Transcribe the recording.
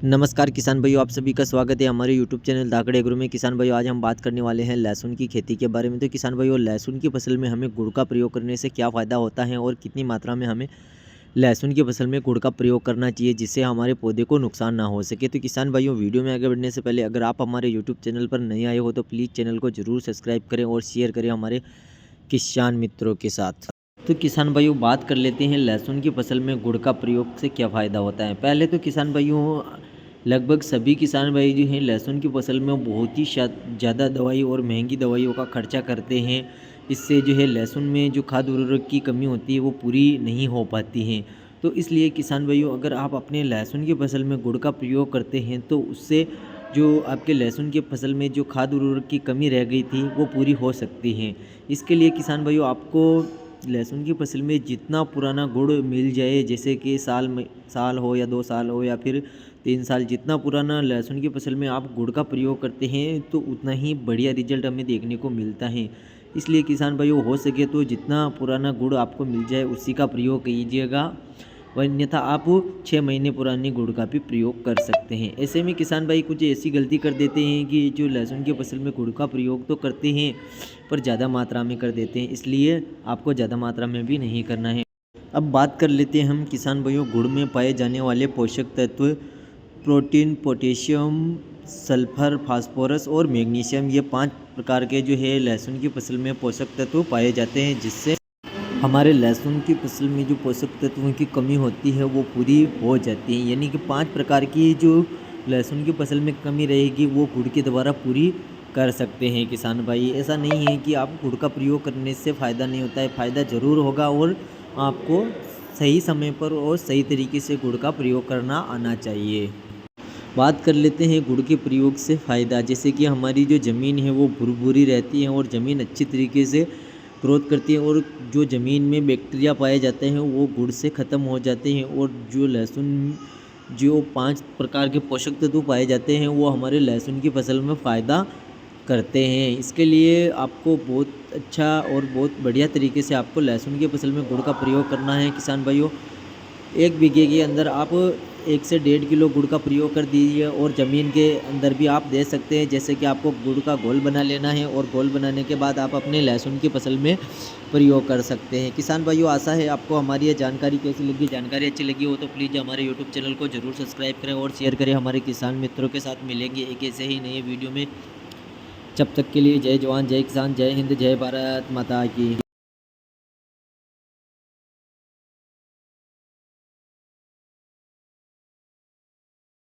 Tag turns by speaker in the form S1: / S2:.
S1: नमस्कार किसान भाइयों, आप सभी का स्वागत है हमारे यूट्यूब चैनल धाकड़ एग्रो में। किसान भाइयों, आज हम बात करने वाले हैं लहसुन की खेती के बारे में। तो किसान भाइयों, लहसुन की फसल में हमें गुड़ का प्रयोग करने से क्या फ़ायदा होता है और कितनी मात्रा में हमें लहसुन की फसल में गुड़ का प्रयोग करना चाहिए जिससे हमारे पौधे को नुकसान ना हो सके। तो किसान भाइयों, वीडियो में आगे बढ़ने से पहले अगर आप हमारे यूट्यूब चैनल पर नए आए हो तो प्लीज़ चैनल को ज़रूर सब्सक्राइब करें और शेयर करें हमारे किसान मित्रों के साथ। तो किसान भाइयों, बात कर लेते हैं लहसुन की फसल में गुड़ का प्रयोग से क्या फ़ायदा होता है। पहले तो किसान भाइयों, लगभग सभी किसान भाई जो हैं लहसुन की फसल में बहुत ही ज़्यादा दवाई और महंगी दवाइयों का खर्चा करते हैं। इससे जो है लहसुन में जो खाद उर्वरक की कमी होती है वो पूरी नहीं हो पाती हैं। तो इसलिए किसान भाइयों, अगर आप अपने लहसुन की फसल में गुड़ का प्रयोग करते हैं तो उससे जो आपके लहसुन की फसल में जो खाद उर्वरक की कमी रह गई थी वो पूरी हो सकती है। इसके लिए किसान भाइयों, आपको लहसुन की फसल में जितना पुराना गुड़ मिल जाए, जैसे कि साल हो या 2 साल हो या फिर 3 साल, जितना पुराना लहसुन की फसल में आप गुड़ का प्रयोग करते हैं तो उतना ही बढ़िया रिजल्ट हमें देखने को मिलता है। इसलिए किसान भाइयों, हो सके तो जितना पुराना गुड़ आपको मिल जाए उसी का प्रयोग कीजिएगा, व अन्यथा आप 6 महीने पुराने गुड़ का भी प्रयोग कर सकते हैं। ऐसे में किसान भाई कुछ ऐसी गलती कर देते हैं कि जो लहसुन की फसल में गुड़ का प्रयोग तो करते हैं पर ज़्यादा मात्रा में कर देते हैं, इसलिए आपको ज़्यादा मात्रा में भी नहीं करना है। अब बात कर लेते हैं हम किसान भाइयों गुड़ में पाए जाने वाले पोषक तत्व। प्रोटीन, पोटेशियम, सल्फर, फास्फोरस और मैग्नीशियम, ये 5 प्रकार के जो है लहसुन की फसल में पोषक तत्व पाए जाते हैं जिससे हमारे लहसुन की फसल में जो पोषक तत्वों की कमी होती है वो पूरी हो जाती है। यानी कि 5 प्रकार की जो लहसुन की फसल में कमी रहेगी वो गुड़ के द्वारा पूरी कर सकते हैं किसान भाई। ऐसा नहीं है कि आप गुड़ का प्रयोग करने से फ़ायदा नहीं होता है, फ़ायदा ज़रूर होगा और आपको सही समय पर और सही तरीके से गुड़ का प्रयोग करना आना चाहिए। बात कर लेते हैं गुड़ के प्रयोग से फ़ायदा। जैसे कि हमारी जो ज़मीन है वो भुरभुरी रहती है और ज़मीन अच्छी तरीके से ग्रोथ करती है और जो ज़मीन में बैक्टीरिया पाए जाते हैं वो गुड़ से ख़त्म हो जाते हैं और जो लहसुन जो 5 प्रकार के पोषक तत्व पाए जाते हैं वो हमारे लहसुन की फसल में फ़ायदा करते हैं। इसके लिए आपको बहुत अच्छा और बहुत बढ़िया तरीके से आपको लहसुन की फसल में गुड़ का प्रयोग करना है किसान भाइयों। 1 बीघे के अंदर आप 1 से 1.5 किलो गुड़ का प्रयोग कर दीजिए और ज़मीन के अंदर भी आप दे सकते हैं। जैसे कि आपको गुड़ का घोल बना लेना है और घोल बनाने के बाद आप अपने लहसुन की फसल में प्रयोग कर सकते हैं। किसान भाइयों, आशा है आपको हमारी ये जानकारी कैसी लगी। जानकारी अच्छी लगी हो तो प्लीज़ हमारे यूट्यूब चैनल को ज़रूर सब्सक्राइब करें और शेयर करें हमारे किसान मित्रों के साथ। मिलेंगे एक ऐसे ही नए वीडियो में। जब तक के लिए जय जवान, जय किसान, जय हिंद, जय भारत माता की।